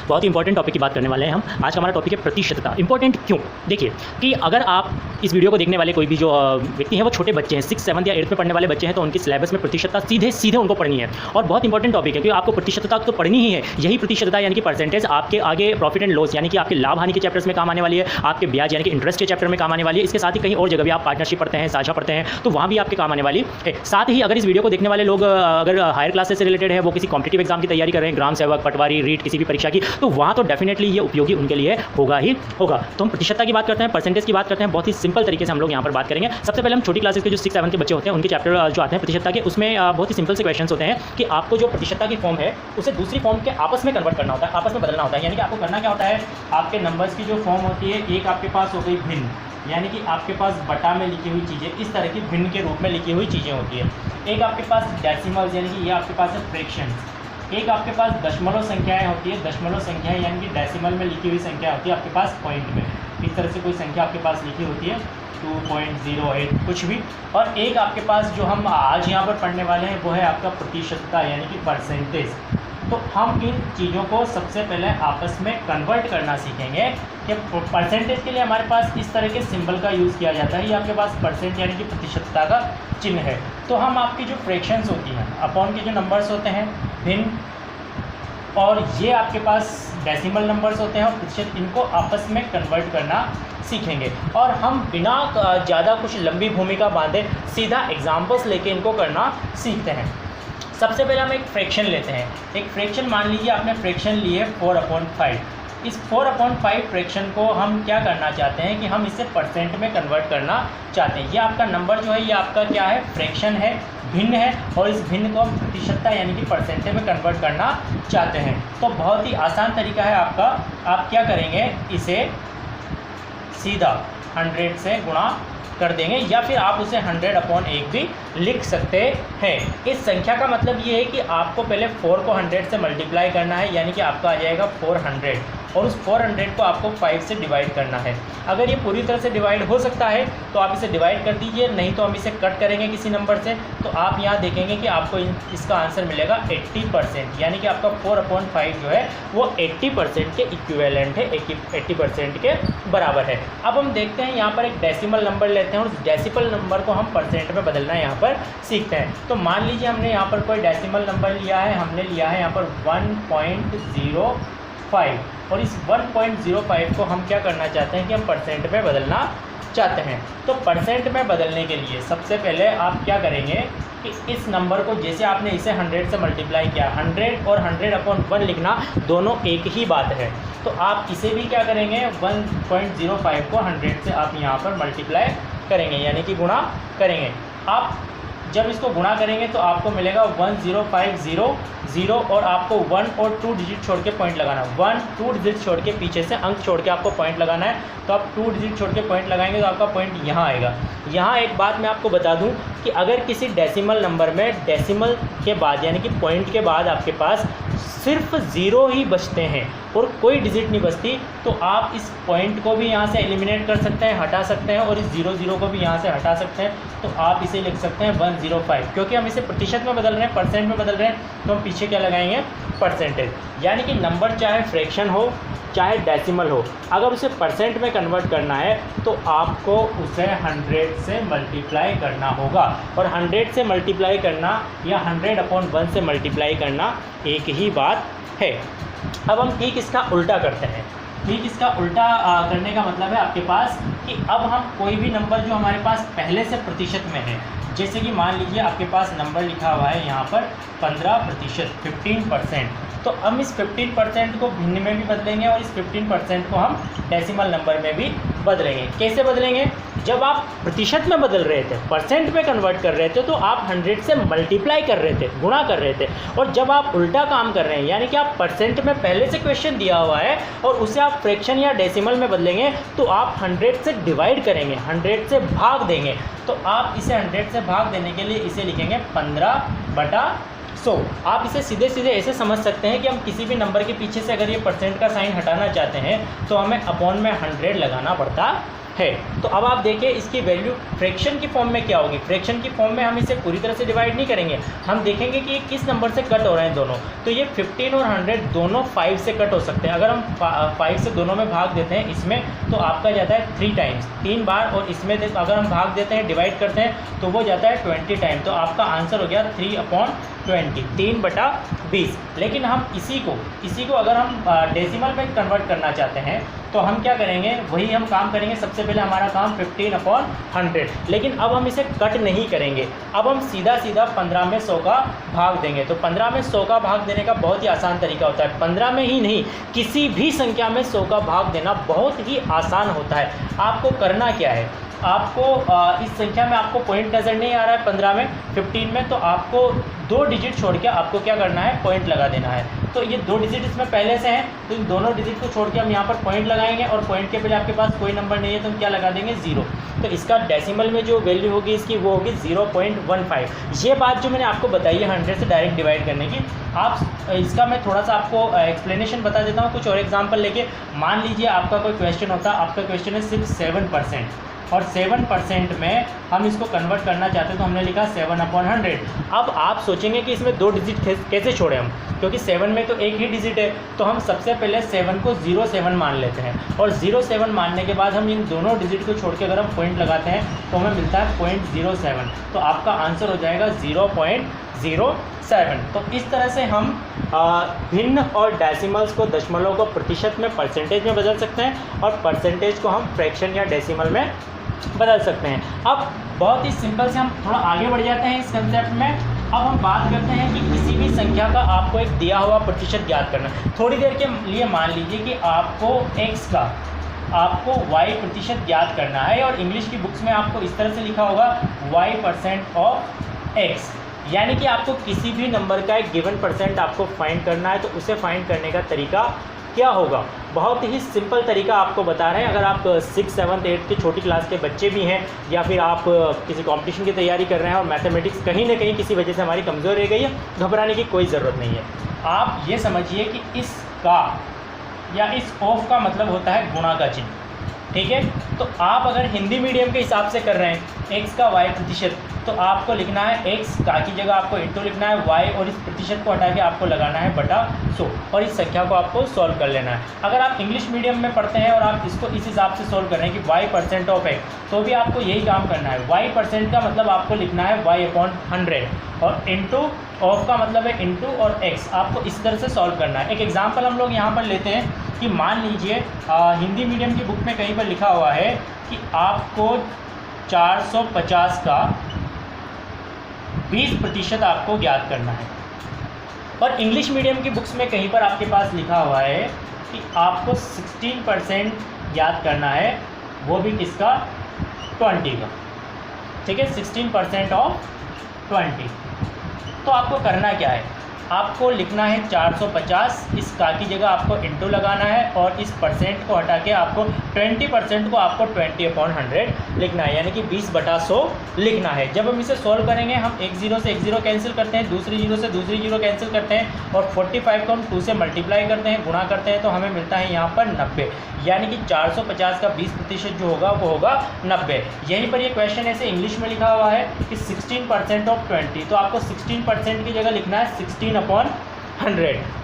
बहुत ही important topic की बात करने वाले हैं हम। आज का हमारा टॉपिक है प्रतिशतता। इंपॉर्टेंट क्यों? देखिए कि अगर आप इस वीडियो को देखने वाले कोई भी जो व्यक्ति हैं वो छोटे बच्चे हैं, 6, 7 या 8 में पढ़ने वाले बच्चे हैं, तो उनकी सिलेबस में प्रतिशतता सीधे उनको पढ़नी है और बहुत इंपॉर्टेंट टॉपिक है क्योंकि आपको प्रतिशतता तो पढ़नी ही है। यही प्रतिशतता यानी कि परसेंटेज आपके आगे प्रॉफिट एंड लॉस यानी कि आपके लाभ हानि के चैप्टर्स में काम आने वाली है, आपके ब्याज यानी कि इंटरेस्ट के चैप्टर में काम आने वाली है। इसके साथ ही कहीं और जगह भी आप पार्टनरशिप पढ़ते हैं, साझा पढ़ते हैं, तो वहाँ भी आपके काम आने वाली है। साथ ही अगर इस वीडियो को देखने वाले लोग अगर हायर क्लासेस से रिलेटेड है, वो किसी कॉम्पिटिटिव एग्जाम की तैयारी कर रहे हैं, ग्राम सेवक, पटवारी, रीट, किसी भी परीक्षा की, तो वहाँ तो डेफिनेटली ये उपयोगी उनके लिए होगा ही होगा। तो हम प्रतिशतता की बात करते हैं, परसेंटेज की बात करते हैं, बहुत ही सिंपल तरीके से हम लोग यहाँ पर बात करेंगे। सबसे पहले हम छोटी क्लासेस के जो 6, 7 के बच्चे होते हैं उनके चैप्टर जो आते हैं प्रतिशतता के, उसमें बहुत ही सिंपल से क्वेश्चन होते हैं कि आपको जो प्रतिशतता की फॉर्म है उसे दूसरी फॉर्म के आपस में कन्वर्ट करना होता है, आपस में बदलना होता है। यानी कि आपको करना क्या होता है, आपके नंबर्स की जो फॉर्म होती है, एक आपके पास हो गई भिन्न, यानी कि आपके पास बटा में लिखी हुई चीज़ें, इस तरह की भिन्न के रूप में लिखी हुई चीज़ें होती है। एक आपके पास डेसिमल्स यानी कि ये आपके पास है फ्रैक्शन। एक आपके पास दशमलव संख्याएं होती है, दशमलव संख्याएं यानी कि डेसिमल में लिखी हुई संख्या होती है आपके पास पॉइंट में, इस तरह से कोई संख्या आपके पास लिखी होती है 2.08 कुछ भी। और एक आपके पास जो हम आज यहाँ पर पढ़ने वाले हैं वो है आपका प्रतिशतता यानी कि परसेंटेज। तो हम इन चीज़ों को सबसे पहले आपस में कन्वर्ट करना सीखेंगे कि परसेंटेज के लिए हमारे पास इस तरह के सिंबल का यूज़ किया जाता है। ये आपके पास परसेंट यानी कि प्रतिशतता का चिन्ह है। तो हम आपकी जो फ्रैक्शंस होती हैं, अपॉन के जो नंबर्स होते हैं भिन्न, और ये आपके पास डेसिमल नंबर्स होते हैं और प्रतिशत, इनको आपस में कन्वर्ट करना सीखेंगे। और हम बिना ज़्यादा कुछ लंबी भूमिका बांधे सीधा एग्जाम्पल्स लेके इनको करना सीखते हैं। सबसे पहले हम एक फ्रैक्शन लेते हैं। एक फ्रैक्शन मान लीजिए आपने फ्रैक्शन ली है 4/5। इस 4/5 फ्रैक्शन को हम क्या करना चाहते हैं कि हम इसे परसेंट में कन्वर्ट करना चाहते हैं। ये आपका नंबर जो है ये आपका क्या है, फ्रैक्शन है, भिन्न है, और इस भिन्न को हम प्रतिशतता यानी कि परसेंटेज में कन्वर्ट करना चाहते हैं। तो बहुत ही आसान तरीका है आपका। आप क्या करेंगे, इसे सीधा 100 से गुणा कर देंगे या फिर आप उसे 100/1 भी लिख सकते हैं। इस संख्या का मतलब ये है कि आपको पहले 4 को 100 से मल्टीप्लाई करना है, यानी कि आपका आ जाएगा 400, और उस 400 को आपको 5 से डिवाइड करना है। अगर ये पूरी तरह से डिवाइड हो सकता है तो आप इसे डिवाइड कर दीजिए, नहीं तो हम इसे कट करेंगे किसी नंबर से। तो आप यहाँ देखेंगे कि आपको इसका आंसर मिलेगा 80%, यानी कि आपका 4/5 जो है वो 80% के इक्विवेलेंट है, 80% के बराबर है। अब हम देखते हैं यहाँ पर एक डेसिमल नंबर लेते हैं और उस डेसिमल नंबर को हम परसेंट में बदलना यहाँ पर सीखते हैं। तो मान लीजिए हमने यहाँ पर कोई डेसिमल नंबर लिया है, हमने लिया है यहाँ पर 1.05, और इस 1.05 को हम क्या करना चाहते हैं कि हम परसेंट में बदलना चाहते हैं। तो परसेंट में बदलने के लिए सबसे पहले आप क्या करेंगे कि इस नंबर को, जैसे आपने इसे 100 से मल्टीप्लाई किया, 100 और 100/1 लिखना दोनों एक ही बात है। तो आप इसे भी क्या करेंगे, 1.05 को 100 से आप यहाँ पर मल्टीप्लाई करेंगे यानी कि गुणा करेंगे। आप जब इसको गुणा करेंगे तो आपको मिलेगा 10500, और आपको 1 और 2 डिजिट छोड़ के पॉइंट लगाना, 1, 2 डिजिट छोड़ के, पीछे से अंक छोड़ के आपको पॉइंट लगाना है। तो आप 2 डिजिट छोड़ के पॉइंट लगाएंगे तो आपका पॉइंट यहाँ आएगा। यहाँ एक बात मैं आपको बता दूँ कि अगर किसी डेसिमल नंबर में डेसिमल के बाद यानी कि पॉइंट के बाद आपके पास सिर्फ 0 ही बचते हैं और कोई डिजिट नहीं बचती, तो आप इस पॉइंट को भी यहाँ से एलिमिनेट कर सकते हैं, हटा सकते हैं, और इस 0 को भी यहाँ से हटा सकते हैं। तो आप इसे लिख सकते हैं 105, क्योंकि हम इसे प्रतिशत में बदल रहे हैं, परसेंट में बदल रहे हैं, तो हम पीछे क्या लगाएंगे, परसेंटेज। यानी कि नंबर चाहे फ्रैक्शन हो चाहे डेसिमल हो, अगर उसे परसेंट में कन्वर्ट करना है तो आपको उसे 100 से मल्टीप्लाई करना होगा, और 100 से मल्टीप्लाई करना या 100/1 से मल्टीप्लाई करना एक ही बात है। अब हम ठीक इसका उल्टा करते हैं। ठीक इसका उल्टा करने का मतलब है आपके पास कि अब हम कोई भी नंबर जो हमारे पास पहले से प्रतिशत में है, जैसे कि मान लीजिए आपके पास नंबर लिखा हुआ है यहाँ पर 15%, 15%, तो हम इस 15% को भिन्न में भी बदलेंगे और इस 15% को हम डेसिमल नंबर में भी बदलेंगे। कैसे बदलेंगे, जब आप प्रतिशत में बदल रहे थे, परसेंट में कन्वर्ट कर रहे थे, तो आप 100 से मल्टीप्लाई कर रहे थे, गुणा कर रहे थे, और जब आप उल्टा काम कर रहे हैं यानी कि आप परसेंट में पहले से क्वेश्चन दिया हुआ है और उसे आप फ्रैक्शन या डेसिमल में बदलेंगे, तो आप 100 से डिवाइड करेंगे, 100 से भाग देंगे। तो आप इसे 100 से भाग देने के लिए इसे लिखेंगे 15/100। आप इसे सीधे सीधे ऐसे समझ सकते हैं कि हम किसी भी नंबर के पीछे से अगर ये परसेंट का साइन हटाना चाहते हैं तो हमें अपॉन में 100 लगाना पड़ता है। तो अब आप देखिए इसकी वैल्यू फ्रैक्शन की फॉर्म में क्या होगी। फ्रैक्शन की फॉर्म में हम इसे पूरी तरह से डिवाइड नहीं करेंगे, हम देखेंगे कि ये किस नंबर से कट हो रहे हैं दोनों। तो ये 15 और 100 दोनों 5 से कट हो सकते हैं। अगर हम 5 से दोनों में भाग देते हैं इसमें, तो आपका जाता है 3 टाइम्स, 3 बार, और इसमें अगर हम भाग देते हैं, डिवाइड करते हैं, तो वो जाता है 20 टाइम। तो आपका आंसर हो गया 3/20, 3/20। लेकिन हम इसी को अगर हम डेसिमल में कन्वर्ट करना चाहते हैं तो हम क्या करेंगे, वही हम काम करेंगे। सबसे पहले हमारा काम 15/100, लेकिन अब हम इसे कट नहीं करेंगे, अब हम सीधा 15 में 100 का भाग देंगे। तो 15 में 100 का भाग देने का बहुत ही आसान तरीका होता है। 15 में ही नहीं, किसी भी संख्या में 100 का भाग देना बहुत ही आसान होता है। आपको करना क्या है, आपको इस संख्या में आपको पॉइंट नज़र नहीं आ रहा है 15 में, 15 में, तो आपको 2 डिजिट छोड़ के आपको क्या करना है, पॉइंट लगा देना है। तो ये 2 डिजिट इसमें पहले से हैं, तो इन दोनों डिजिट को छोड़ के हम यहाँ पर पॉइंट लगाएंगे, और पॉइंट के पहले आपके पास कोई नंबर नहीं है तो हम क्या लगा देंगे, 0। तो इसका डेसिमल में जो वैल्यू होगी इसकी वो होगी 0.15। ये बात जो मैंने आपको बताई है 100 से डायरेक्ट डिवाइड करने की, आप इसका मैं थोड़ा सा आपको एक्सप्लेनेशन बता देता हूँ कुछ और एग्जाम्पल लेके। मान लीजिए आपका कोई क्वेश्चन होता है, आपका क्वेश्चन है सिर्फ 7%, और 7% में हम इसको कन्वर्ट करना चाहते हैं, तो हमने लिखा 7/100। अब आप सोचेंगे कि इसमें 2 डिजिट कैसे छोड़े हम, क्योंकि 7 में तो एक ही डिजिट है। तो हम सबसे पहले 7 को 07 मान लेते हैं, और 07 मानने के बाद हम इन दोनों डिजिट को छोड़ के अगर हम पॉइंट लगाते हैं तो हमें मिलता है 0.07। तो आपका आंसर हो जाएगा 0.07। तो इस तरह से हम भिन्न और डेसिमल्स को, दशमलव को प्रतिशत में, परसेंटेज में बदल सकते हैं, और परसेंटेज को हम फ्रैक्शन या डेसिमल में बदल सकते हैं। अब बहुत ही सिंपल से हम थोड़ा आगे बढ़ जाते हैं इस कंसेप्ट में। अब हम बात करते हैं कि किसी भी संख्या का आपको एक दिया हुआ प्रतिशत ज्ञात करना है। थोड़ी देर के लिए मान लीजिए कि आपको x का, आपको y प्रतिशत ज्ञात करना है, और इंग्लिश की बुक्स में आपको इस तरह से लिखा होगा y% ऑफ x, यानी कि आपको किसी भी नंबर का एक गिवन परसेंट आपको फाइंड करना है। तो उसे फाइंड करने का तरीका क्या होगा, बहुत ही सिंपल तरीका आपको बता रहे हैं। अगर आप 6, 7, 8 की छोटी क्लास के बच्चे भी हैं, या फिर आप किसी कंपटीशन की तैयारी कर रहे हैं और मैथमेटिक्स कहीं ना कहीं किसी वजह से हमारी कमज़ोर रह गई है, घबराने की कोई ज़रूरत नहीं है। आप ये समझिए कि इस का या इस ऑफ का मतलब होता है गुणा का चिन्ह, ठीक है। तो आप अगर हिंदी मीडियम के हिसाब से कर रहे हैं x का y प्रतिशत, तो आपको लिखना है x का की जगह आपको इंटू लिखना है y, और इस प्रतिशत को हटा के आपको लगाना है बटा 100, और इस संख्या को आपको सॉल्व कर लेना है। अगर आप इंग्लिश मीडियम में पढ़ते हैं और आप इसको इस हिसाब से सॉल्व कर रहे हैं कि y% ऑफ x, तो भी आपको यही काम करना है। y% का मतलब आपको लिखना है y/100, और इंटू ऑफ का मतलब है इंटू और x, आपको इस तरह से सॉल्व करना है। एक एग्जाम्पल हम लोग यहाँ पर लेते हैं कि मान लीजिए हिंदी मीडियम की बुक में कहीं पर लिखा हुआ है कि आपको 450 का 20% आपको ज्ञात करना है, और इंग्लिश मीडियम की बुक्स में कहीं पर आपके पास लिखा हुआ है कि आपको 16% ज्ञात करना है, वो भी किसका, 20 का, ठीक है, 16% ऑफ 20। तो आपको करना क्या है, आपको लिखना है 450, इस का की जगह आपको इंटू लगाना है, और इस परसेंट को हटा के आपको 20% को आपको 20/100 लिखना है, यानी कि 20/100 लिखना है। जब हम इसे सॉल्व करेंगे, हम एक 0 से एक 0 कैंसिल करते हैं, दूसरी 0 से दूसरी 0 कैंसिल करते हैं, और 45 को हम 2 से मल्टीप्लाई करते हैं, गुणा करते हैं, तो हमें मिलता है यहाँ पर 90, यानी कि 450 का 20% जो होगा वो होगा 90। यहीं पर ये क्वेश्चन ऐसे इंग्लिश में लिखा हुआ है कि 16% ऑफ 20, तो आपको 16% की जगह लिखना है 16/100,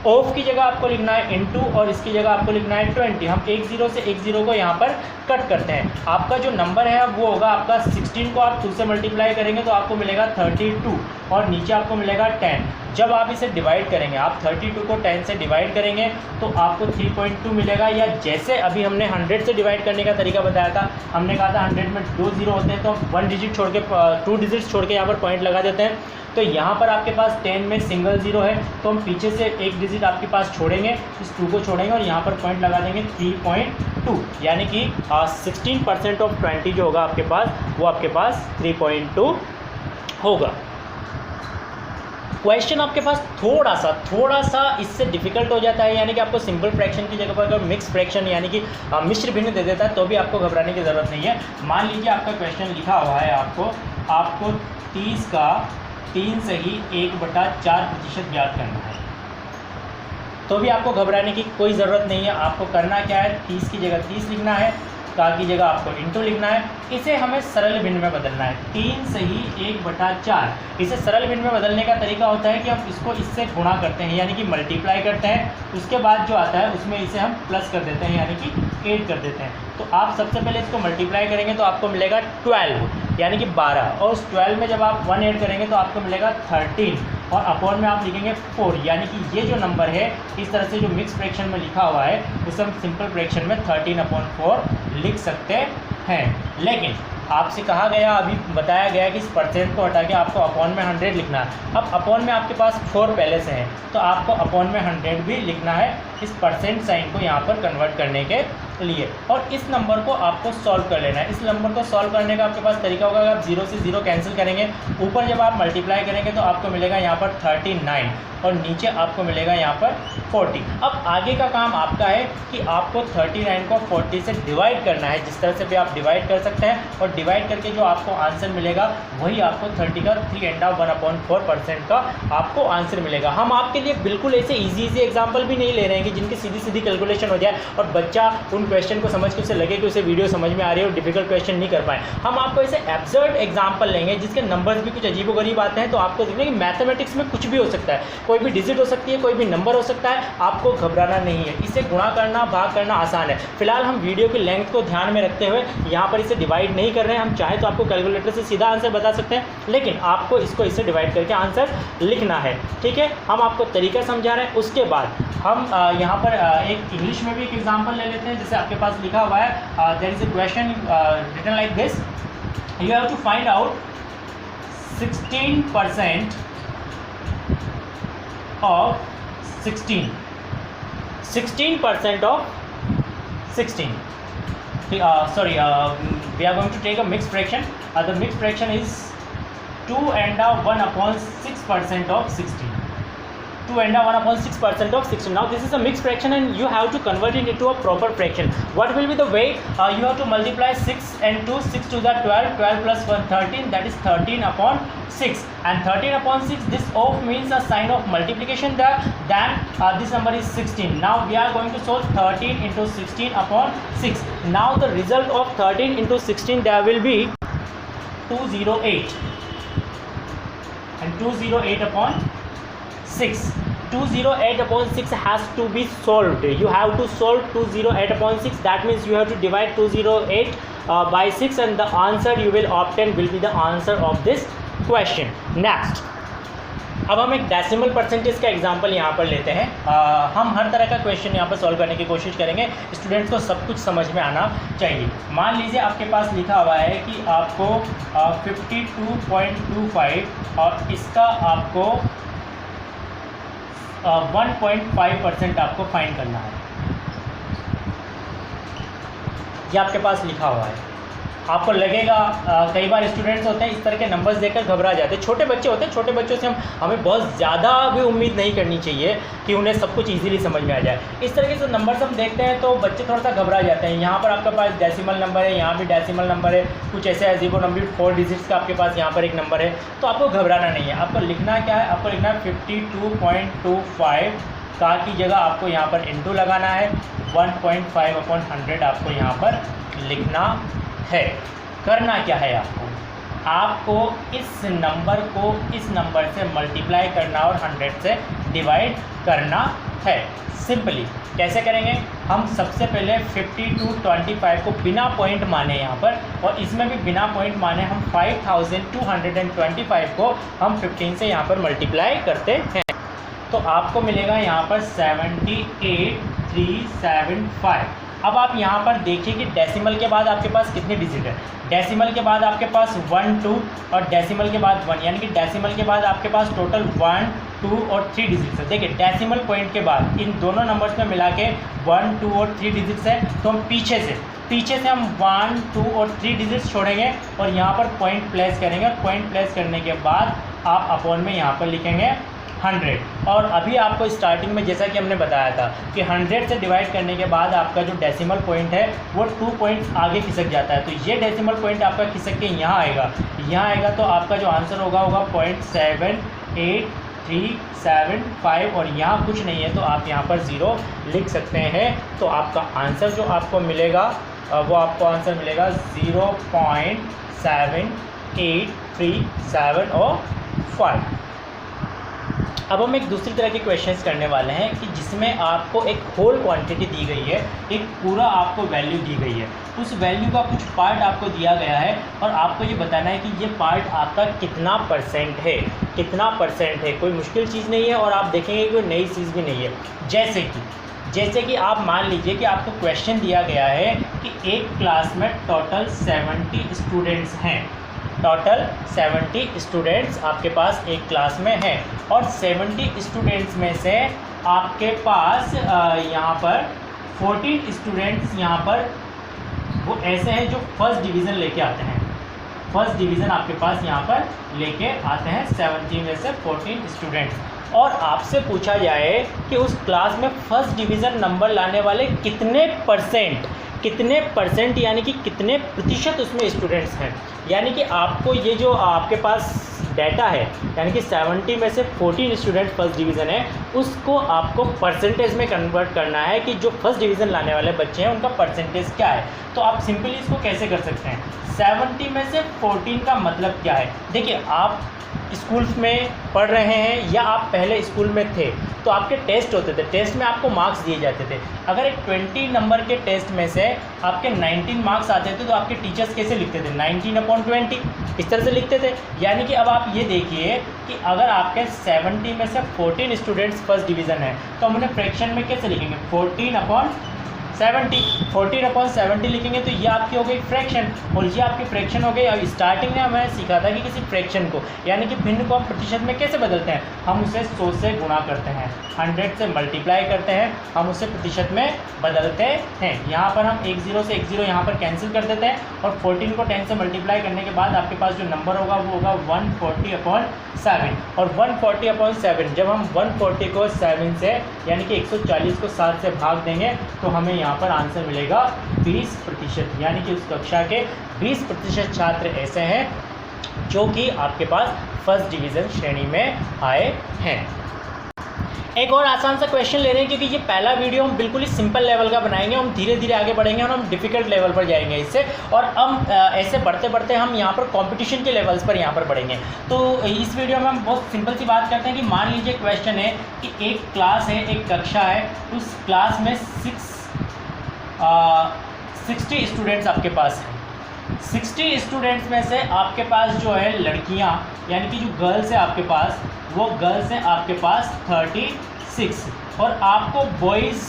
ऑफ की जगह आपको लिखना है इंटू, और इसकी जगह आपको लिखना है 20। हम एक 0 से एक 0 को यहाँ पर कट करते हैं। आपका जो नंबर है वो होगा आपका 16 को आप 2 से मल्टीप्लाई करेंगे तो आपको मिलेगा 32, और नीचे आपको मिलेगा 10। जब आप इसे डिवाइड करेंगे, आप 32 को 10 से डिवाइड करेंगे तो आपको 3.2 मिलेगा, या जैसे अभी हमने 100 से डिवाइड करने का तरीका बताया था, हमने कहा था 100 में 2 0 होते हैं, तो हम 1 डिजिट छोड़ के 2 डिजिट्स छोड़ के यहाँ पर पॉइंट लगा देते हैं। तो यहाँ पर आपके पास 10 में सिंगल 0 है, तो हम पीछे से एक डिजिट आपके पास छोड़ेंगे, इस 2 को छोड़ेंगे, और यहाँ पर पॉइंट लगा देंगे 3.2, यानी कि 16% ऑफ 20 जो होगा आपके पास, वो आपके पास 3.2 होगा। क्वेश्चन आपके पास थोड़ा सा इससे डिफिकल्ट हो जाता है, यानी कि आपको सिंपल फ्रैक्शन की जगह पर अगर मिक्स फ्रैक्शन यानी कि मिश्र भिन्न दे देता है, तो भी आपको घबराने की ज़रूरत नहीं है। मान लीजिए आपका क्वेश्चन लिखा हुआ है, आपको 30 का 3 से ही 1/4% ज्ञात करना है, तो भी आपको घबराने की कोई ज़रूरत नहीं है। आपको करना क्या है, 30 की जगह 30 लिखना है, का की जगह आपको इंटू लिखना है। इसे हमें सरल भिन्न में बदलना है, 3 सही 1/4। इसे सरल भिन्न में बदलने का तरीका होता है कि हम इसको इससे गुणा करते हैं यानी कि मल्टीप्लाई करते हैं, उसके बाद जो आता है उसमें इसे हम प्लस कर देते हैं यानी कि 8 कर देते हैं। तो आप सबसे पहले इसको मल्टीप्लाई करेंगे तो आपको मिलेगा 12 यानी कि 12, और उस 12 में जब आप 1 ऐड करेंगे तो आपको मिलेगा 13, और अपॉन में आप लिखेंगे 4 यानी कि ये जो नंबर है इस तरह से जो मिक्स फ्रैक्शन में लिखा हुआ है उसे हम सिंपल फ्रैक्शन में 13/4 लिख सकते हैं। लेकिन आपसे कहा गया, अभी बताया गया कि इस परसेंट को हटा के आपको अपॉन में 100 लिखना है। अब अपॉन में आपके पास 4 पहले से है तो आपको अपॉन में 100 भी लिखना है इस परसेंट साइन को यहाँ पर कन्वर्ट करने के लिए, और इस नंबर को आपको सॉल्व कर लेना है। इस नंबर को सॉल्व करने का आपके पास तरीका होगा, अगर आप 0 से 0 कैंसिल करेंगे, ऊपर जब आप मल्टीप्लाई करेंगे तो आपको मिलेगा यहाँ पर 39 और नीचे आपको मिलेगा यहाँ पर 40। अब आगे का काम आपका है कि आपको 39 को 40 से डिवाइड करना है, जिस तरह से भी आप डिवाइड कर सकते हैं, और डिवाइड करके जो आपको आंसर मिलेगा वही आपको 30 का 3.1/4% का आपको आंसर मिलेगा। हम आपके लिए बिल्कुल ऐसे इजी एग्जाम्पल भी नहीं ले रहे हैं कि जिनकी सीधी सीधी कैलकुलेशन हो जाए और बच्चा उन क्वेश्चन को समझ के उसे लगे कि उसे वीडियो समझ में आ रही है और डिफिकल्ट क्वेश्चन नहीं कर पाए। हम आपको ऐसे एब्सर्ड एग्जाम्पल लेंगे जिसके नंबर्स भी कुछ अजीबोगरीब आते हैं, तो आपको देखना कि मैथमेटिक्स में कुछ भी हो सकता है, कोई भी डिजिट हो सकती है, कोई भी नंबर हो सकता है, आपको घबराना नहीं है। इसे गुणा करना भाग करना आसान है। फिलहाल हम वीडियो की लेंथ को ध्यान में रखते हुए यहाँ पर इसे डिवाइड नहीं कर रहे हैं। हम चाहे तो आपको कैलकुलेटर से सीधा आंसर बता सकते हैं, लेकिन आपको इसको इससे डिवाइड करके आंसर लिखना है। ठीक है, हम आपको तरीका समझा रहे हैं। उसके बाद हम यहाँ पर एक इंग्लिश में भी एक एग्जाम्पल ले लेते हैं, जैसे आपके पास लिखा हुआ है, there is a question written like this, you have to find out 16% of 16 of 16. We are going to take a mixed fraction. The mixed fraction is 2/1/6% of 16. 2/1/6% of 16. Now this is a mixed fraction and you have to convert it into a proper fraction. What will be the way? You have to multiply 6 and 2, 6 to the 12, 12 plus 1 13, that is 13/6, and 13/6, this of means a sign of multiplication there, then this number is 16. Now we are going to solve 13 into 16/6. Now the result of 13 into 16 there will be 208, and 208/6. 208/6 has to be solved. You have to solve 208/6. That means you have to divide 208 by 6, and the answer you will obtain will be the answer of this question. Next, अब हम एक decimal percentage का example यहाँ पर लेते हैं। हम हर तरह का क्वेश्चन यहाँ पर सॉल्व करने की कोशिश करेंगे। स्टूडेंट्स को सब कुछ समझ में आना चाहिए। मान लीजिए आपके पास लिखा हुआ है कि आपको 52.25 और इसका आपको 1.5% आपको फाइंड करना है। ये आपके पास लिखा हुआ है। आपको लगेगा, कई बार स्टूडेंट्स होते हैं इस तरह के नंबर्स देखकर घबरा जाते हैं। छोटे बच्चे होते हैं, छोटे बच्चों से हमें बहुत ज़्यादा भी उम्मीद नहीं करनी चाहिए कि उन्हें सब कुछ इजीली समझ में आ जाए। इस तरीके से नंबर्स हम देखते हैं तो बच्चे थोड़ा सा घबरा जाते हैं। यहाँ पर आपके पास डेसिमल नंबर है, यहाँ भी डेसिमल नंबर है, कुछ ऐसे अजीबो नंबर 4 डिजिट्स का आपके पास यहाँ पर एक नंबर है। तो आपको घबराना नहीं है। आपको लिखना क्या है? आपको लिखना है 52.25 का की जगह आपको यहाँ पर इंटू लगाना है, 1.5/100 आपको यहाँ पर लिखना है। करना क्या है? आपको इस नंबर को इस नंबर से मल्टीप्लाई करना और 100 से डिवाइड करना है। सिंपली कैसे करेंगे? हम सबसे पहले 52.25 को बिना पॉइंट माने यहाँ पर, और इसमें भी बिना पॉइंट माने हम 5225 को हम 15 से यहाँ पर मल्टीप्लाई करते हैं। तो आपको मिलेगा यहाँ पर 78375। अब आप यहाँ पर देखिए कि डेसिमल के बाद आपके पास कितने डिजिट है। डेसिमल के बाद आपके पास 1 2 और डेसिमल के बाद 1, यानी कि डेसिमल के बाद आपके पास टोटल 1 2 और 3 डिजिट्स है। देखिए डेसिमल पॉइंट के बाद इन दोनों नंबर्स में मिला के 1 2 और 3 डिजिट्स है, तो हम पीछे से हम 1 2 और 3 डिजिट्स छोड़ेंगे और यहाँ पर पॉइंट प्लेस करेंगे, और पॉइंट प्लेस करने के बाद आप अपॉन में यहाँ पर लिखेंगे 100। और अभी आपको स्टार्टिंग में जैसा कि हमने बताया था कि 100 से डिवाइड करने के बाद आपका जो डेसिमल पॉइंट है वो 2 पॉइंट्स आगे खिसक जाता है। तो ये डेसिमल पॉइंट आपका खिसक के यहाँ आएगा, तो आपका जो आंसर होगा 0.78375, और यहाँ कुछ नहीं है तो आप यहाँ पर 0 लिख सकते हैं। तो आपका आंसर जो आपको मिलेगा वो आपको आंसर मिलेगा 0.7837 और 5। अब हम एक दूसरी तरह के क्वेश्चंस करने वाले हैं कि जिसमें आपको एक होल क्वांटिटी दी गई है, एक पूरा आपको वैल्यू दी गई है, उस वैल्यू का कुछ पार्ट आपको दिया गया है और आपको ये बताना है कि ये पार्ट आपका कितना परसेंट है, कितना परसेंट है। कोई मुश्किल चीज़ नहीं है और आप देखेंगे कोई नई चीज़ भी नहीं है। जैसे कि आप मान लीजिए कि आपको क्वेश्चन दिया गया है कि एक क्लास में टोटल 70 स्टूडेंट्स हैं, टोटल 70 स्टूडेंट्स आपके पास एक क्लास में हैं और 70 स्टूडेंट्स में से आपके पास यहाँ पर 14 स्टूडेंट्स यहाँ पर वो ऐसे हैं जो फर्स्ट डिवीज़न लेके आते हैं, फर्स्ट डिवीज़न आपके पास यहाँ पर लेके आते हैं 70 में से 14 स्टूडेंट्स। और आपसे पूछा जाए कि उस क्लास में फर्स्ट डिवीज़न नंबर लाने वाले कितने परसेंट यानी कि कितने प्रतिशत उसमें स्टूडेंट्स हैं। यानी कि आपको ये जो आपके पास डाटा है यानी कि 70 में से 14 स्टूडेंट फर्स्ट डिवीज़न है, उसको आपको परसेंटेज में कन्वर्ट करना है कि जो फर्स्ट डिवीज़न लाने वाले बच्चे हैं उनका परसेंटेज क्या है। तो आप सिंपली इसको कैसे कर सकते हैं, 70 में से 14 का मतलब क्या है। देखिए, आप स्कूल में पढ़ रहे हैं या आप पहले स्कूल में थे तो आपके टेस्ट होते थे, टेस्ट में आपको मार्क्स दिए जाते थे। अगर एक 20 नंबर के टेस्ट में से आपके 19 मार्क्स आते थे तो आपके टीचर्स कैसे लिखते थे, 19/20 इस तरह से लिखते थे। यानी कि अब आप ये देखिए कि अगर आपके 70 में से 14 स्टूडेंट्स फर्स्ट डिवीज़न है तो हम उन्हें फ्रैक्शन में कैसे लिखेंगे, 14/70 लिखेंगे तो ये आपकी हो गई फ्रैक्शन और ये आपकी फ्रैक्शन हो गई। अब स्टार्टिंग में हमें सीखा था कि किसी फ्रैक्शन को यानी कि भिन्न को हम प्रतिशत में कैसे बदलते हैं, हम उसे 100 से गुणा करते हैं, 100 से मल्टीप्लाई करते हैं, हम उसे प्रतिशत में बदलते हैं। यहाँ पर हम 10 से 10 यहाँ पर कैंसिल कर देते हैं और 14 को 10 से मल्टीप्लाई करने के बाद आपके पास जो नंबर होगा वो होगा 140/7 और 140/7 जब हम 140 को 7 से यानी कि 140 को 7 से भाग देंगे तो हमें यहाँ पर आंसर मिलेगा 20%। यानी कि उस कक्षा के 20% छात्र ऐसे हैं जो कि आपके पास फर्स्ट डिवीज़न श्रेणी में आए हैं। एक और आसान सा क्वेश्चन ले रहे हैं क्योंकि ये पहला वीडियो हम बिल्कुल ही सिंपल लेवल का बनाएंगे, हम धीरे धीरे आगे बढ़ेंगे और हम डिफ़िकल्ट लेवल पर जाएंगे इससे, और हम ऐसे बढ़ते बढ़ते हम यहाँ पर कंपटीशन के लेवल्स पर यहाँ पर बढ़ेंगे। तो इस वीडियो में हम बहुत सिंपल सी बात करते हैं कि मान लीजिए क्वेश्चन है कि एक क्लास है, एक कक्षा है, उस क्लास में 60 स्टूडेंट्स आपके पास हैं। 60 स्टूडेंट्स में से आपके पास जो है लड़कियां यानी कि जो गर्ल्स है आपके पास, वो गर्ल्स हैं आपके पास 36 और आपको बॉयज़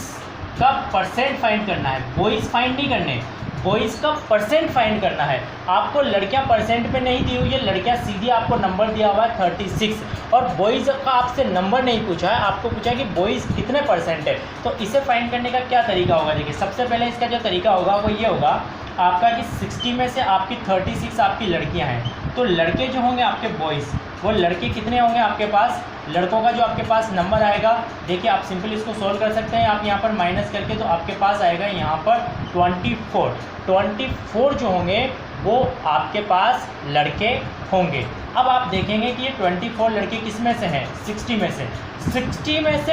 का परसेंट फाइंड करना है। बॉयज़ फाइंड नहीं करने, बॉयज़ का परसेंट फाइंड करना है। आपको लड़कियां परसेंट पे नहीं दी हुई है, लड़कियां सीधी आपको नंबर दिया हुआ है 36 और बॉयज़ का आपसे नंबर नहीं पूछा है, आपको पूछा है कि बॉयज़ कितने परसेंट है। तो इसे फाइंड करने का क्या तरीका होगा, देखिए सबसे पहले इसका जो तरीका होगा वो ये होगा आपका कि 60 में से आपकी 36 आपकी लड़कियां हैं, तो लड़के जो होंगे आपके बॉयज़, वो लड़के कितने होंगे आपके पास, लड़कों का जो आपके पास नंबर आएगा, देखिए आप सिंपली इसको सॉल्व कर सकते हैं आप यहाँ पर माइनस करके, तो आपके पास आएगा यहाँ पर 24 जो होंगे वो आपके पास लड़के होंगे। अब आप देखेंगे कि ये 24 लड़के किस में से हैं, 60 में से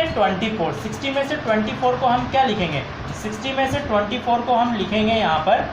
24 को हम क्या लिखेंगे, 60 में से 24 को हम लिखेंगे यहाँ पर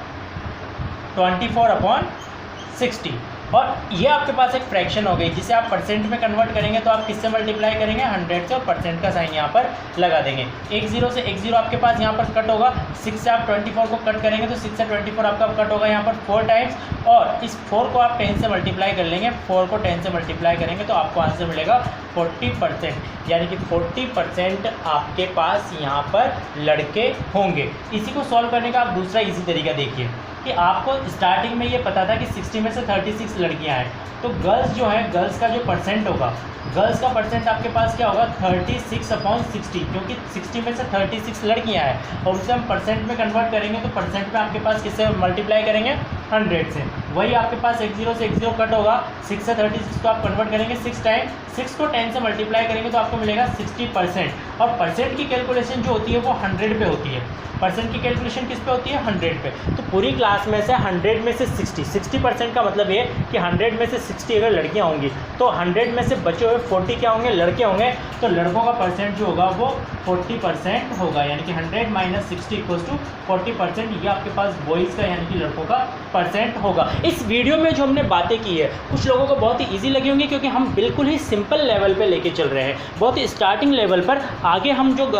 24/60 और ये आपके पास एक फ्रैक्शन हो गई जिसे आप परसेंट में कन्वर्ट करेंगे तो आप किससे मल्टीप्लाई करेंगे, 100 से, और परसेंट का साइन यहाँ पर लगा देंगे। 10 से 10 आपके पास यहाँ पर कट होगा, 6 से आप 24 को कट करेंगे तो 6 से 24 आपका कट होगा यहाँ पर 4 टाइम्स, और इस 4 को आप 10 से मल्टीप्लाई कर लेंगे, 4 को 10 से मल्टीप्लाई करेंगे तो आपको आंसर मिलेगा 40%। यानी कि 40% आपके पास यहाँ पर लड़के होंगे। इसी को सॉल्व करने का आप दूसरा इजी तरीका देखिए कि आपको स्टार्टिंग में ये पता था कि 60 में से 36 लड़कियां हैं, तो गर्ल्स जो है, गर्ल्स का जो परसेंट होगा, गर्ल्स का परसेंट आपके पास क्या होगा 36/60, क्योंकि 60 में से 36 लड़कियां हैं और उसे हम परसेंट में कन्वर्ट करेंगे तो परसेंट में आपके पास किससे मल्टीप्लाई करेंगे, 100 से। वही आपके पास x0 से x0 कट होगा, 6 से 36 को आप कन्वर्ट करेंगे 6 टाइम, 6 को 10 से मल्टीप्लाई करेंगे तो आपको मिलेगा 60%। और परसेंट की कैलकुलेशन जो होती है वो 100 पे होती है। परसेंट की कैलकुलेशन किस पे होती है? 100 पे। तो पूरी क्लास में से 100 में से 60% का मतलब ये कि 100 में से 60 अगर लड़कियां होंगी तो 100 में से बचे हुए 40 क्या होंगे? लड़के होंगे। तो लड़कों का परसेंट जो होगा वो 40% होगा, यानी कि 100 माइनस 60 इक्वल्स टू 40%। ये आपके पास बॉयज़ का यानी कि लड़कों का परसेंट होगा। इस वीडियो में जो हमने बातें की है कुछ लोगों को बहुत ही ईजी लगी होंगी, क्योंकि हम बिल्कुल ही सिंपल लेवल पे लेके चल रहे हैं, बहुत ही स्टार्टिंग लेवल पर। आगे हम जो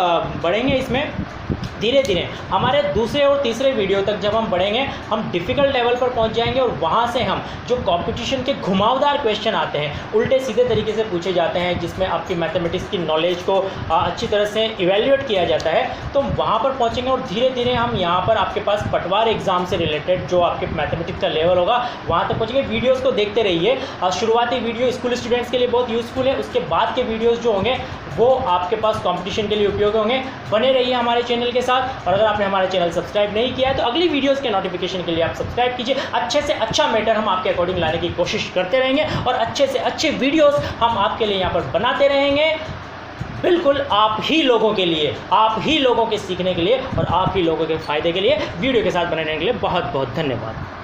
बढ़ेंगे इसमें धीरे धीरे हमारे दूसरे और तीसरे वीडियो तक जब हम बढ़ेंगे हम डिफ़िकल्ट लेवल पर पहुंच जाएंगे, और वहां से हम जो कंपटीशन के घुमावदार क्वेश्चन आते हैं, उल्टे सीधे तरीके से पूछे जाते हैं, जिसमें आपकी मैथमेटिक्स की नॉलेज को अच्छी तरह से इवेल्युएट किया जाता है, तो वहां पर पहुंचेंगे। और धीरे धीरे हम यहां पर आपके पास पटवार एग्जाम से रिलेटेड जो आपके मैथमेटिक्स का लेवल होगा वहाँ तक पहुँचेंगे। वीडियोज़ को देखते रहिए। शुरुआती वीडियो स्कूल स्टूडेंट्स के लिए बहुत यूज़फुल है, उसके बाद के वीडियोज़ जो होंगे वो आपके पास कंपटीशन के लिए उपयोगी होंगे। बने रहिए हमारे चैनल के साथ, और अगर आपने हमारा चैनल सब्सक्राइब नहीं किया है तो अगली वीडियोस के नोटिफिकेशन के लिए आप सब्सक्राइब कीजिए। अच्छे से अच्छा मैटर हम आपके अकॉर्डिंग लाने की कोशिश करते रहेंगे, और अच्छे से अच्छे वीडियोस हम आपके लिए यहाँ पर बनाते रहेंगे, बिल्कुल आप ही लोगों के लिए, आप ही लोगों के सीखने के लिए और आप ही लोगों के फ़ायदे के लिए। वीडियो के साथ बने रहने के लिए बहुत बहुत धन्यवाद।